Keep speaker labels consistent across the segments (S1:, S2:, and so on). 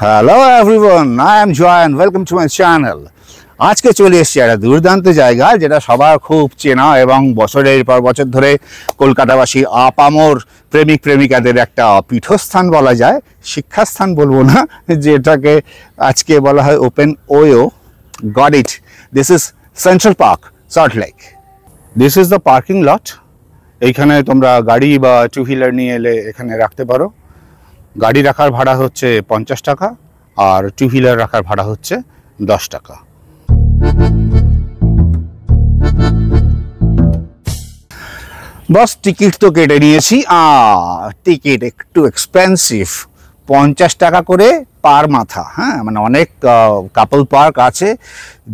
S1: Hello everyone, I am Joy, welcome to my channel. আজকে চলে এসেছি একটা দুর্দান্ত জায়গা যেটা সবার খুব চেনা এবং বছরের পর বছর ধরে কলকাতাবাসী আপামর প্রেমিক প্রেমিকাদের একটা পীঠস্থান বলা যায়, শিক্ষাস্থান বলবো না, যেটাকে আজকে বলা হয় open ওয়ো। Got it, this is central park, salt lake. This is the parking lot. এইখানে তোমরা গাড়ি বা টু হুইলার নিয়ে এলে এখানে রাখতে পারো। গাড়ি রাখার ভাড়া হচ্ছে 50 টাকা আর টু হুইলার রাখার ভাড়া হচ্ছে 10 টাকা। বস টিকিট তো কেটে নিয়েছি। টিকিট একটু এক্সপেন্সিভ, 50 টাকা করে পার মাথা। হ্যাঁ, মানে অনেক কাপল পার্ক আছে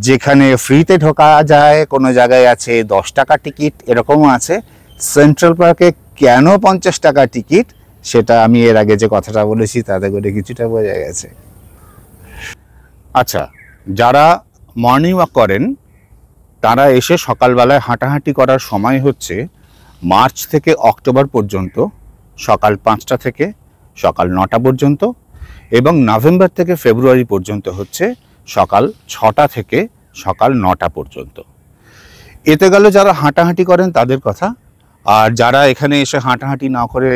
S1: যেখানে ফ্রিতে ঢোকা যায়, কোনো জায়গায় আছে 10 টাকা টিকিট, এরকমও আছে। সেন্ট্রাল পার্কে কেন 50 টাকা টিকিট, সেটা আমি এর আগে যে কথাটা বলেছি তাতে করে কিছুটা বোঝা গেছে। আচ্ছা, যারা মর্নিং ওয়াক করেন তারা এসে সকালবেলায় হাঁটাহাঁটি করার সময় হচ্ছে মার্চ থেকে অক্টোবর পর্যন্ত সকাল 5টা থেকে সকাল 9টা পর্যন্ত, এবং নভেম্বর থেকে ফেব্রুয়ারি পর্যন্ত হচ্ছে সকাল 6টা থেকে সকাল 9টা পর্যন্ত। এতে গেল যারা হাঁটাহাঁটি করেন তাদের কথা। আর যারা এখানে এসে হাঁটাহাঁটি না করে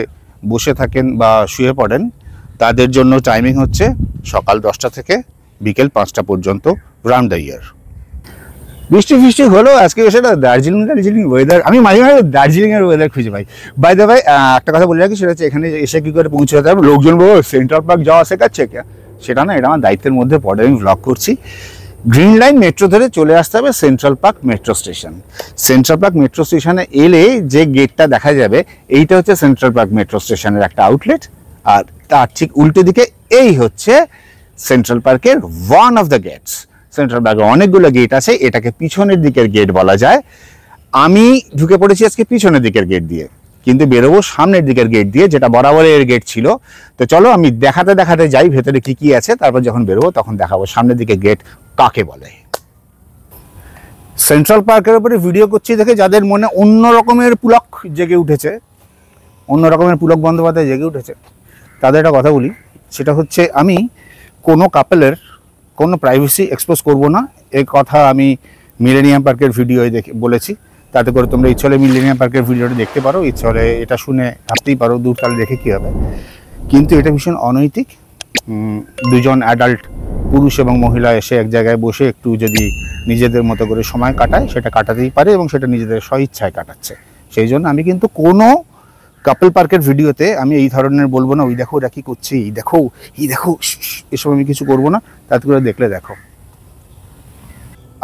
S1: বসে থাকেন বা শুয়ে পড়েন তাদের জন্য টাইমিং হচ্ছে সকাল 10টা থেকে বিকেল 5টা পর্যন্ত রাউন্ড দ্য ইয়ার। বৃষ্টি ফিষ্টি হলো আজকে, সেটা দার্জিলিং ওয়েদার। আমি মাঝে মাঝে দার্জিলিংয়ের ওয়েদার খুঁজে পাই। বাই দ্য ওয়ে, একটা কথা বলে রাখি, সেটা হচ্ছে এখানে এসে কী করে পৌঁছতে হবে। লোকজন বলবো সেন্ট্রাল পার্ক যাওয়া শেখাচ্ছে, সেটা না, এটা আমার দায়িত্বের মধ্যে পড়ে, আমি ভ্লগ করছি। গ্রিন লাইন মেট্রো ধরে চলে আসতে হবে central park metro station. Central park metro স্টেশনে এলে যে গেটটা দেখা যাবে, এইটা হচ্ছে সেন্ট্রাল পার্ক মেট্রো স্টেশনের একটা আউটলেট। আর তার ঠিক উল্টো দিকে এই হচ্ছে সেন্ট্রাল পার্কের one of the gates. Central পার্কের অনেকগুলো গেট আছে, এটাকে পিছনের দিকের গেট বলা যায়। আমি ঢুকে পড়েছি আজকে পিছনের দিকের গেট দিয়ে, কিন্তু বেরোবো সামনের দিকের গেট দিয়ে, যেটা বরাবরের গেট ছিল। তো চলো আমি দেখাতে দেখাতে যাই ভেতরে কি কি আছে, তারপর যখন বেরোবো তখন দেখাবো সামনের দিকে গেট কাকে বলে। সেন্ট্রাল পার্কের উপরে ভিডিও করছি দেখে যাদের মনে অন্য রকমের পুলক জেগে উঠেছে, অন্য রকমের পুলক বন্দ্যোপাধ্যায় জেগে উঠেছে, তাদের একটা কথা বলি। সেটা হচ্ছে আমি কোনো কাপেলের কোনো প্রাইভেসি এক্সপোজ করব না, এই কথা আমি মিলেনিয়াম পার্কের ভিডিওয় দেখে বলেছি। তাতে করে তোমরা ইচ্ছে হলে মিলেনিয়াম পার্কের ভিডিওটা দেখতে পারো, ইচ্ছে হলে এটা শুনে ভাবতেই পারো দূরকালে দেখে কী হবে। কিন্তু এটা ভীষণ অনৈতিক। দুজন অ্যাডাল্ট পুরুষ এবং মহিলা এসে এক জায়গায় বসে একটু যদি নিজেদের মতো করে সময় কাটায়, সেটা কাটাতেই পারে এবং সেটা নিজেদের স্বইচ্ছায় কাটাচ্ছে। সেই জন্য আমি কিন্তু কোনো কাপল পার্কের ভিডিওতে আমি এই ধরনের বলবো না, ওই দেখো ওরা কী করছে, এই দেখো এসব আমি কিছু করবো না, তাতে করে দেখলে দেখো।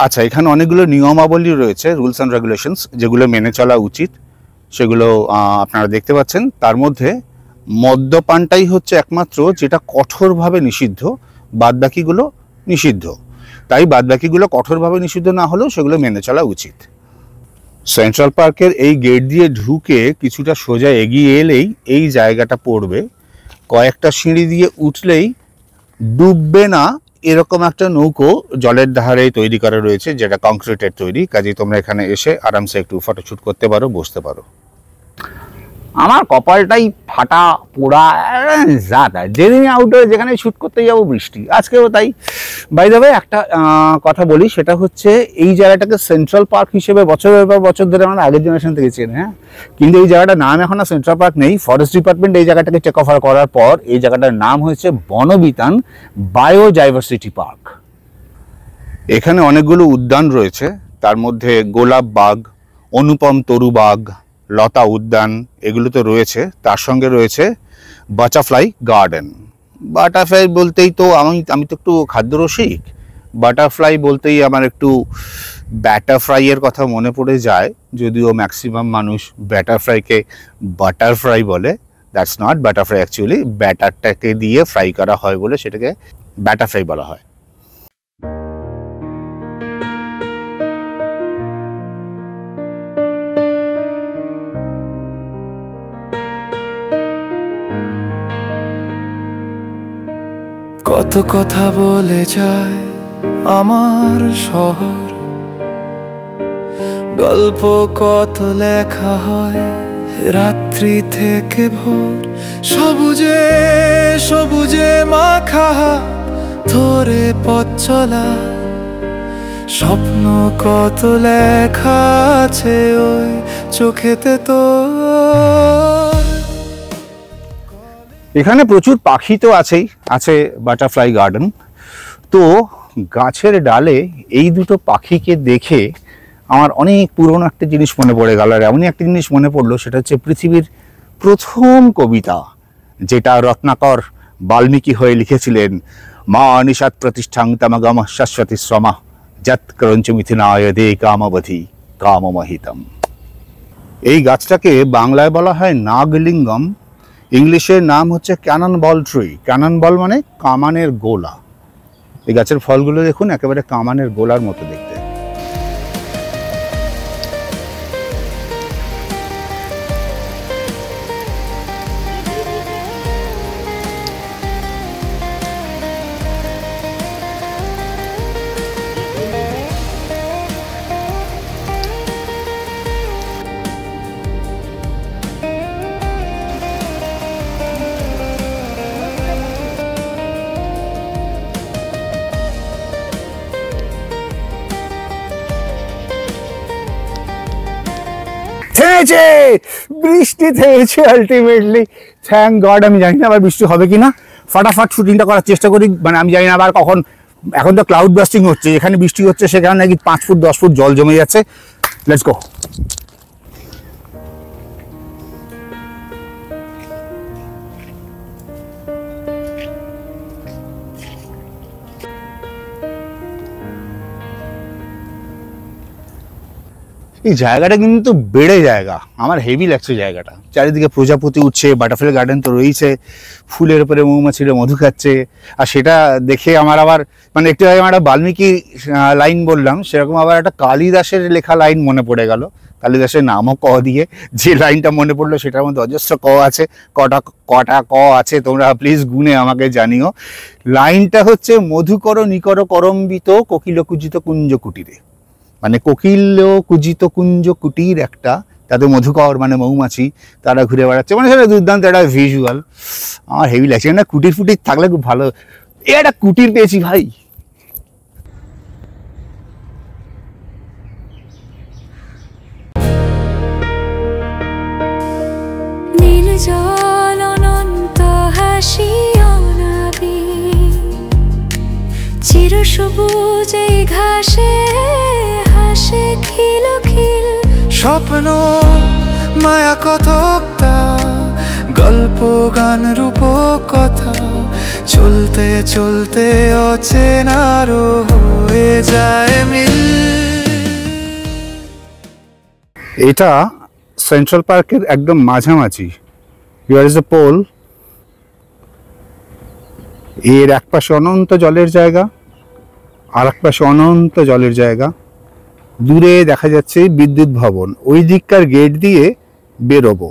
S1: আচ্ছা, এখানে অনেকগুলো নিয়মাবলী রয়েছে, রুলস অ্যান্ড রেগুলেশনস, যেগুলো মেনে চলা উচিত, সেগুলো আপনারা দেখতে পাচ্ছেন। তার মধ্যে মদ্যপানটাই হচ্ছে একমাত্র যেটা কঠোরভাবে নিষিদ্ধ, বাদবাকিগুলো নিষিদ্ধ। তাই বাদবাকিগুলো কঠোরভাবে নিষিদ্ধ না হলেও সেগুলো মেনে চলা উচিত। সেন্ট্রাল পার্কের এই গেট দিয়ে ঢুকে কিছুটা সোজা এগিয়ে এলেই এই জায়গাটা পড়বে। কয়েকটা সিঁড়ি দিয়ে উঠলেই ডুববে না এরকম একটা নৌকো জলের ধারে তৈরি করা রয়েছে, যেটা কংক্রিটের তৈরি। কাজেই তোমরা এখানে এসে আরামসে একটু ফটোশ্যুট করতে পারো, বসতে পারো। আমার কপালটাই ফাটা পোড়া, যা তাই যেদিন আউটডোরে যেখানে শ্যুট করতে যাবো বৃষ্টি, আজকেও তাই। বাই দ্য ওয়ে, একটা কথা বলি, সেটা হচ্ছে এই জায়গাটাকে সেন্ট্রাল পার্ক হিসেবে বছরের পর বছর ধরে আমরা আগের জেনারেশন থেকে চেনে। হ্যাঁ, কিন্তু এই জায়গাটার নাম এখন আর সেন্ট্রাল পার্ক নেই। ফরেস্ট ডিপার্টমেন্ট এই জায়গাটাকে টেক ওভার করার পর এই জায়গাটার নাম হয়েছে বনবিতান বায়োডাইভার্সিটি পার্ক। এখানে অনেকগুলো উদ্যান রয়েছে, তার মধ্যে গোলাপ বাগ, অনুপম তরু বাগ, লতা উদ্যান, এগুলো তো রয়েছে। তার সঙ্গে রয়েছে বাটারফ্লাই গার্ডেন। বাটারফ্লাই বলতেই তো আমি তো একটু খাদ্যরসিক, বাটারফ্লাই বলতেই আমার একটু ব্যাটারফ্রাইয়ের কথা মনে পড়ে যায়, যদিও ম্যাক্সিমাম মানুষ ব্যাটারফ্রাইকে বাটারফ্রাই বলে। দ্যাটস নট বাটারফ্রাই, অ্যাকচুয়ালি ব্যাটারটাকে দিয়ে ফ্রাই করা হয় বলে সেটাকে ব্যাটারফ্রাই বলা হয়।
S2: কত কথা বলে যায় আমার শহর, গল্প কত লেখা হয় রাত্রি থেকে ভোর, সবুজে সবুজে মাখা ধরে পথ চলা, স্বপ্ন কত লেখা আছে ওই চোখেতে তোর।
S1: এখানে প্রচুর পাখি তো আছেই, আছে বাটারফ্লাই গার্ডেন। তো গাছের ডালে এই দুটো পাখিকে দেখে আমার অনেক পুরনো একটা জিনিস মনে পড়ে গেল। আর এমনই একটা জিনিস মনে পড়লো, সেটা হচ্ছে পৃথিবীর প্রথম কবিতা, যেটা রত্নাকর বাল্মীকি হয়ে লিখেছিলেন, মা নিষাদ প্রতিষ্ঠাং তমগম শাশ্বতী শ্রমা যৎ ক্রঞ্চ মিথুনায় দে কামাবধি কামমহিতম। এই গাছটাকে বাংলায় বলা হয় নাগলিঙ্গম, ইংলিশের নাম হচ্ছে cannon ball tree. Cannon ball মানে কামানের গোলা। এই গাছের ফলগুলো দেখুন, একেবারে কামানের গোলার মতো দেখতে। থেমেছে, বৃষ্টি থেমেছে আলটিমেটলি, থ্যাংক গড। আমি জানি না আবার বৃষ্টি হবে কিনা, ফাটাফাট শুটিংটা করার চেষ্টা করি। মানে আমি জানি না আবার কখন, এখন তো ক্লাউড বাস্টিং হচ্ছে, যেখানে বৃষ্টি হচ্ছে সেখানে নাকি 5 ফুট 10 ফুট জল জমে যাচ্ছে। Let's go. এই জায়গাটা কিন্তু বেড়ে জায়গা, আমার হেভি লাগছে জায়গাটা। চারিদিকে প্রজাপতি উঠছে, বাটারফ্লাই গার্ডেন তো রয়েছে, ফুলের উপরে মৌমাছিরা মধু খাচ্ছে। আর সেটা দেখে আমার আবার মানে একটু আগে একটা বাল্মীকি লাইন বললাম, সেরকম আবার একটা কালিদাসের লেখা লাইন মনে পড়ে গেল। কালিদাসের নামও ক দিয়ে যে লাইনটা মনে পড়লো, সেটার মধ্যে অজস্র ক আছে। কটা ক আছে তোমরা প্লিজ গুনে আমাকে জানিও। লাইনটা হচ্ছে, মধুকর নিকর করম্বিত কোকিল কুজিত কুঞ্জ কুটিরে। মানে কোকিল কুজিত কুঞ্জ কুটির একটা, তাদের মধুকর মানে মৌমাছি, তারা ঘুরে বেড়াচ্ছে। মানে সেটা দুর্দান্ত একটা ভিজুয়াল, আমার হেভি লাগছে। না কুটির ফুটির থাকলে খুব ভালো। এ একটা কুটির পেয়েছি ভাই।
S3: নীল জল অনন্ত হাসি অনাবি, চির সবুজ এই ঘাসে হাসে খিল খিল।
S2: স্বপ্ন মায়া কতকটা, গল্প গান রূপ কথা, চলতে চলতে অচেনারও হয়ে যায় মিল।
S1: এটা সেন্ট্রাল পার্কের একদম মাঝামাঝি। Here is a pole. এর এক পাশে অনন্ত জলের জায়গা, আর এক পাশে অনন্ত জলের জায়গা। দূরে দেখা যাচ্ছে বিদ্যুৎ ভবন। ওই দিককার গেট দিয়ে বেরোবো।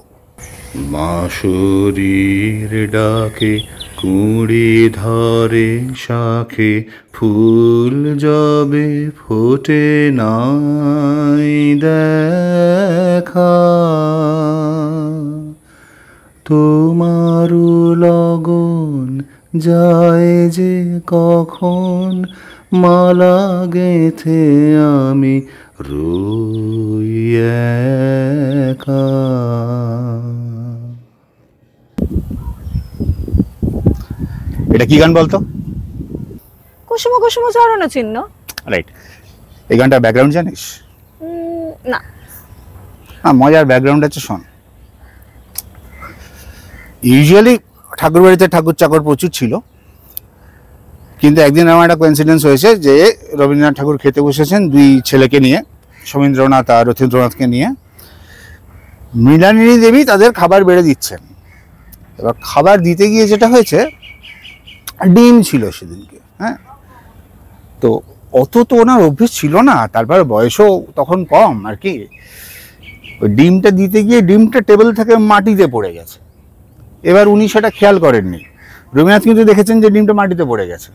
S1: বাঁশরীর ডাকে কুড়ি ধরে শাখে, ফুল যবে ফোটে নাই দেখা, তোমারু লগন যায় যে কখন, মালা গেথে আমি রই একা। এটা কি গান বলতো?
S4: কুসুম কুসুম চরণ চিহ্ন।
S1: রাইট। এই গানটার ব্যাকগ্রাউন্ড জানিস?
S4: না।
S1: হ্যাঁ, মজার ব্যাকগ্রাউন্ড আছে, শোন। ইউজুয়ালি ঠাকুর বাড়িতে ঠাকুর চাকর প্রচুর ছিল, কিন্তু একদিন আমার একটা কোইন্সিডেন্স হয়েছে যে রবীন্দ্রনাথ ঠাকুর খেতে বসেছেন দুই ছেলেকে নিয়ে, সমীন্দ্রনাথ আর রথীন্দ্রনাথকে নিয়ে। মৃণালিনী দেবী তাদের খাবার বেড়ে দিচ্ছেন। এবার খাবার দিতে গিয়ে যেটা হয়েছে, ডিম ছিল সেদিনকে। হ্যাঁ, তো অত তো ওনার অভ্যেস ছিল না, তারপর বয়সও তখন কম আর কি। ওই ডিমটা দিতে গিয়ে ডিমটা টেবিল থেকে মাটিতে পড়ে গেছে। এবার উনি সেটা খেয়াল করেননি। রবীন্দ্রনাথ কিন্তু দেখেছেন যে ডিমটা মাটিতে পড়ে গেছে।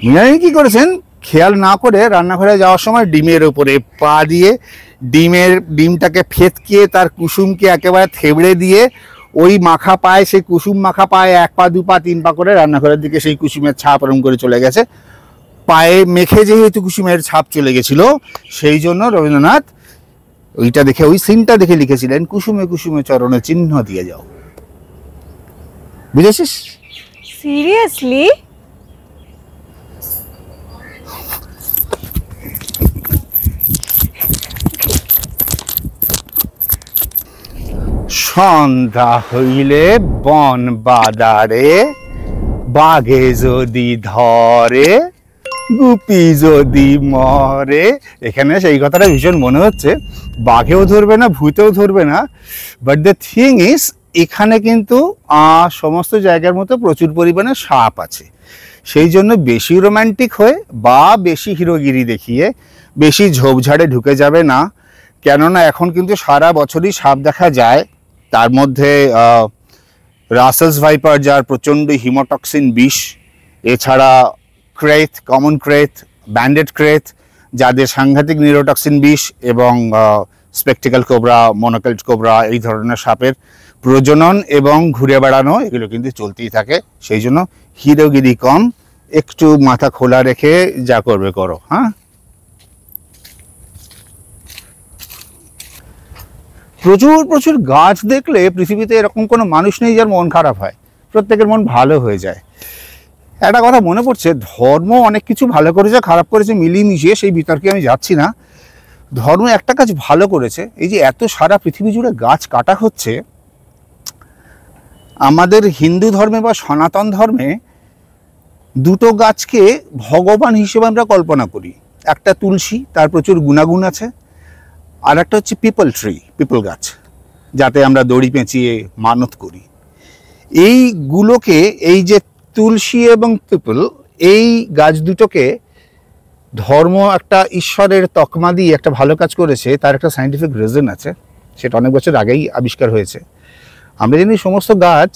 S1: মৃণালিনী কি করেছেন, খেয়াল না করে রান্নাঘরে যাওয়ার সময় ডিমের ওপরে পা দিয়ে ডিমটাকে ফেটকিয়ে তার কুসুমকে একেবারে থেবড়ে দিয়ে ওই মাখা পায়, সেই কুসুম মাখা পায় 1 পা 2 পা 3 পা করে রান্নাঘরের দিকে সেই কুসুমের ছাপ এরম করে চলে গেছে। পায়ে মেখে যেহেতু কুসুমের ছাপ চলে গেছিল, সেই জন্য রবীন্দ্রনাথ ওইটা দেখে, ওই সিনটা দেখে লিখেছিলেন কুসুমে কুসুমে চরণে চিহ্ন দিয়ে যাও। বুঝেছিস?
S4: সিরিয়াসলি?
S1: সন্ধ্যা হইলে বন বাদারে, বাঘে যদি ধরে, গুপি যদি মরে। এখানে সেই কথাটা ভীষণ মনে হচ্ছে, বাঘেও ধরবে না, ভূতেও ধরবে না, বাট দ্য থিং ইজ এখানে কিন্তু সমস্ত জায়গার মতো প্রচুর পরিমাণে সাপ আছে। সেই জন্য বেশি রোম্যান্টিক হয়ে বা বেশি হিরোগিরি দেখিয়ে বেশি ঝোপঝাড়ে ঢুকে যাবে না, কেননা এখন কিন্তু সারা বছরই সাপ দেখা যায়। তার মধ্যে রাসেলস ভাইপার, যার প্রচণ্ড হিমোটক্সিন বিষ, এছাড়া ক্রেথ, কমন ক্রেথ, ব্যান্ডেড ক্রেথ, যাদের সাংঘাতিক নিউরোটক্সিন বিষ, এবং স্পেকটিক্যাল কোবরা, মনোকেল্ট কোবরা, এই ধরনের সাপের প্রজনন এবং ঘুরে বেড়ানো এগুলো কিন্তু চলতেই থাকে। সেই জন্য হিরোগিরি কম, একটু মাথা খোলা রেখে যা করবে করো। হ্যাঁ, প্রচুর প্রচুর গাছ দেখলে পৃথিবীতে এরকম কোনো মানুষ নেই যার মন খারাপ হয়, প্রত্যেকের মন ভালো হয়ে যায়। একটা কথা মনে পড়ছে, ধর্ম অনেক কিছু ভালো করেছে, খারাপ করেছে, মিলিয়ে মিশিয়ে, সেই বিতর্কে আমি যাচ্ছি না। ধর্ম একটা কাজ ভালো করেছে, এই যে এত সারা পৃথিবী জুড়ে গাছ কাটা হচ্ছে। আমাদের হিন্দু ধর্মে বা সনাতন ধর্মে দুটো গাছকে ভগবান হিসেবে আমরা কল্পনা করি। একটা তুলসী, তার প্রচুর গুণাগুণ আছে, আর একটা হচ্ছে পিপল ট্রি, পিপল গাছ, যাতে আমরা দড়ি পেঁচিয়ে মানত করি। এইগুলোকে, এই যে তুলসী এবং পিপল, এই গাছ দুটোকে ধর্ম একটা ঈশ্বরের তকমা দিয়ে একটা ভালো কাজ করেছে। তার একটা সায়েন্টিফিক রিজন আছে, সেটা অনেক বছর আগেই আবিষ্কার হয়েছে। আমরা জানি সমস্ত গাছ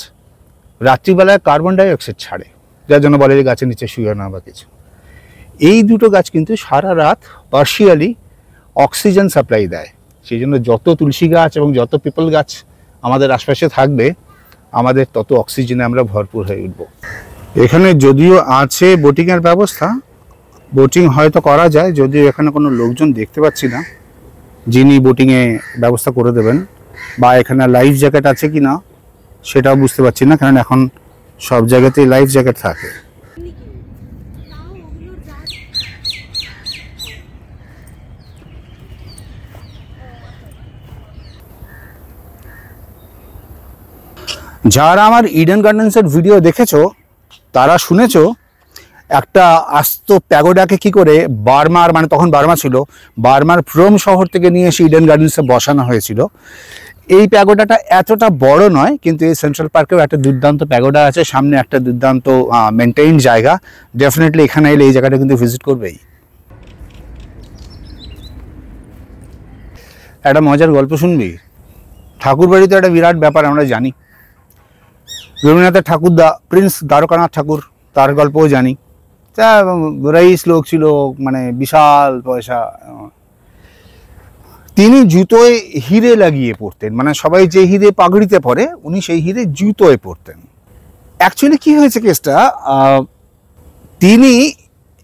S1: রাত্রিবেলায় কার্বন ডাইঅক্সাইড ছাড়ে, যার জন্য বলে যে গাছের নিচে শুয়ে না বা কিছু। এই দুটো গাছ কিন্তু সারা রাত পার্শিয়ালি অক্সিজেন সাপ্লাই দেয়। সেই জন্য যত তুলসী গাছ এবং যত পিপল গাছ আমাদের আশপাশে থাকবে, আমাদের তত অক্সিজেনে আমরা ভরপুর হয়ে উঠব। এখানে যদিও আছে বোটিংয়ের ব্যবস্থা, বোটিং হয়তো করা যায়, যদিও এখানে কোনো লোকজন দেখতে পাচ্ছি না যিনি বোটিংয়ে ব্যবস্থা করে দেবেন, বা এখানে লাইফ জ্যাকেট আছে কি না সেটাও বুঝতে পারছি না, কারণ এখন সব জায়গাতেই লাইফ জ্যাকেট থাকে। যারা আমার ইডেন গার্ডেন্সের ভিডিও দেখেছো তারা শুনেছো একটা আস্ত প্যাগোডাকে কি করে বার্মার, মানে তখন বার্মা ছিল, বার্মার প্রোম শহর থেকে নিয়ে এসে ইডেন গার্ডেন্সে বসানো হয়েছিল। এই প্যাগোডাটা এতটা বড় নয়, কিন্তু এই সেন্ট্রাল পার্কেও একটা দুর্দান্ত প্যাগোডা আছে, সামনে একটা দুর্দান্ত মেনটেইন জায়গা। ডেফিনেটলি এখানে এলে এই জায়গাটা কিন্তু ভিজিট করবেই। একটা মজার গল্প শুনবি? ঠাকুর বাড়ি তো একটা বিরাট ব্যাপার, আমরা জানি। রবীন্দ্রনাথের ঠাকুরদা প্রিন্স দ্বারকানাথ ঠাকুর, তার গল্পও জানি। তা রাইস লোক ছিল, মানে বিশাল পয়সা। তিনি জুতোয় হিরে লাগিয়ে পড়তেন, মানে সবাই যে হিরে পাগড়িতে পরে উনি সেই হিরে জুতোয় পড়তেন। অ্যাকচুয়ালি কি হয়েছে কেসটা, তিনি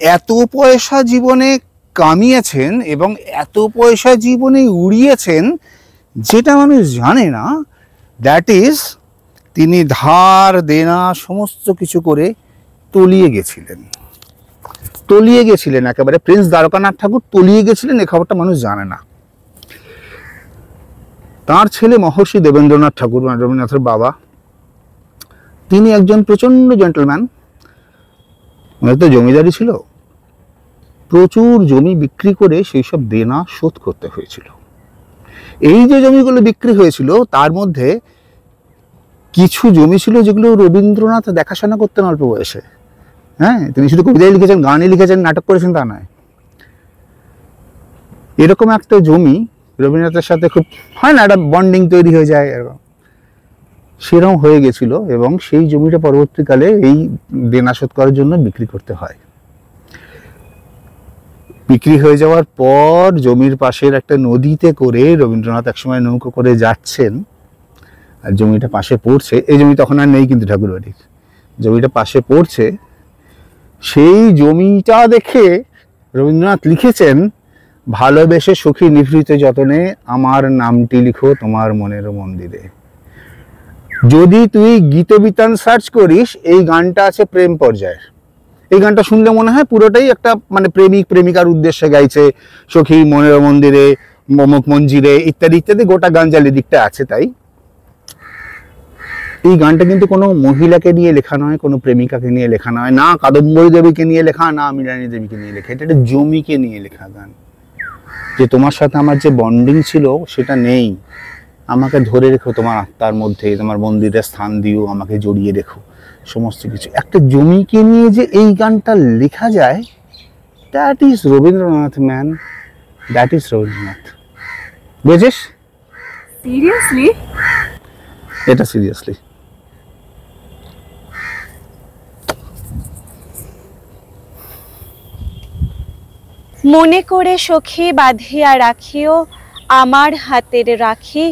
S1: এত পয়সা জীবনে কামিয়েছেন এবং এত পয়সা জীবনে উড়িয়েছেন যেটা মানুষ জানে না। দ্যাট ইজ, তিনি ধার দেনা সমস্ত কিছু করে তলিয়ে গেছিলেন একেবারে। প্রিন্স দ্বারকানাথ ঠাকুর তলিয়ে গেছিলেন, এই খবরটা মানুষ জানে না। তার ছেলে মহর্ষি দেবেন্দ্রনাথ ঠাকুর, মানে রবীন্দ্রনাথের বাবা, তিনি একজন প্রচন্ড জেন্টলম্যান। তো জমিদারি ছিল, প্রচুর জমি বিক্রি করে সেই সব দেনা শোধ করতে হয়েছিল। এই যে জমিগুলো বিক্রি হয়েছিল তার মধ্যে কিছু জমি ছিল যেগুলো রবীন্দ্রনাথ দেখাশোনা করতেন অল্প বয়সে। হ্যাঁ, তিনি শুধু কবিতায় লিখেছেন, গানে লিখেছেন, নাটক করেছেন তা নয়। এরকম একটা জমি রবীন্দ্রনাথের সাথে খুব হয় না, একটা বন্ডিং তৈরি হয়ে যায়, এরকম সেরকম হয়ে গেছিল। এবং সেই জমিটা পরবর্তীকালে এই দেনা শোধ করার জন্য বিক্রি করতে হয়। বিক্রি হয়ে যাওয়ার পর জমির পাশের একটা নদীতে করে রবীন্দ্রনাথ একসময় নৌকো করে যাচ্ছেন, আর জমিটা পাশে পড়ছে। এই জমি তখন আর নেই কিন্তু ঠাকুরবাড়ির, জমিটা পাশে পড়ছে। সেই জমিটা দেখে রবীন্দ্রনাথ লিখেছেন, ভালোবেসে সুখী নিভৃত যতনে আমার নামটি লিখো তোমার মনের মন্দিরে। যদি তুই গীতবিতান সার্চ করিস, এই গানটা আছে প্রেম পর্যায়ের। এই গানটা শুনলে মনে হয় পুরোটাই একটা মানে প্রেমিক প্রেমিকার উদ্দেশ্যে গাইছে, সখী মনের মন্দিরে, মমক মঞ্জিরে ইত্যাদি ইত্যাদি, গোটা গান যা লিরিকটা আছে তাই। এই গানটা কিন্তু কোনো মহিলাকে নিয়ে লেখা নয়, কোনো প্রেমিকাকে নিয়ে লেখা নয়, না কাদম্বরী দেবীকে নিয়ে লেখা, না মৃণালিনী দেবীকে নিয়ে লেখা। এটা একটা জমিকে নিয়ে লেখা গান, যে তোমার সাথে আমার যে বন্ডিং ছিল সেটা নেই, আমাকে ধরে রেখো তোমার আত্মার মধ্যে, তোমার মন্দিরে স্থান দিও, আমাকে জড়িয়ে রেখো, সমস্ত কিছু। একটা জমিকে নিয়ে যে এই গানটা লেখা যায়, that is Rabindranath man, that is Rabindranath. বুঝেছিস?
S4: সিরিয়াসলি?
S1: এটা সিরিয়াসলি।
S3: মনে করে সখী বাঁধিয়া রাখিও আমার হাতের রাখি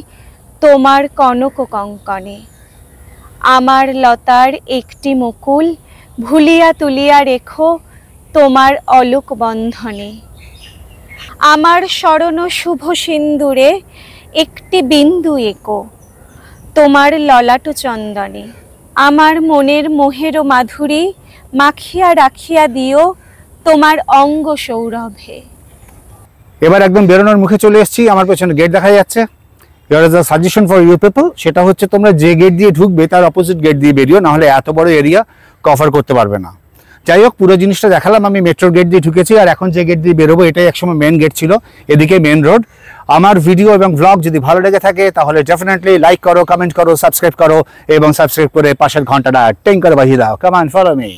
S3: তোমার কনক কঙ্কনে। আমার লতার একটি মুকুল ভুলিয়া তুলিয়া রেখো তোমার অলোক বন্ধনে। আমার শরণ শুভ সিন্দুরে একটি বিন্দু এঁকো তোমার ললাট চন্দনে। আমার মনের মোহের মাধুরী মাখিয়া রাখিয়া দিও তোমার অঙ্গ সৌরভে।
S1: এবার একদম বেরোনোর মুখে চলে এসেছি, আমার পেছনে গেট দেখা যাচ্ছে। Here is a suggestion for you people, সেটা হচ্ছে তোমরা যে গেট দিয়ে ঢুকবে তার অপোজিট গেট দিয়ে বেরিও, নাহলে এত বড় এরিয়া কভার করতে পারবে না। যাই হোক, পুরো জিনিসটা দেখালাম। আমি মেট্রোর গেট দিয়ে ঢুকেছি, আর এখন যে গেট দিয়ে বেরোবো এটাই একসময় মেন গেট ছিল, এদিকে মেন রোড। আমার ভিডিও এবং ব্লগ যদি ভালো লেগে থাকে তাহলে ডেফিনেটলি লাইক করো, কমেন্ট করো, সাবস্ক্রাইব করো, এবং সাবস্ক্রাইব করে পাশের ঘন্টাটা টিং করে বাজিয়ে দাও। Come on, follow me.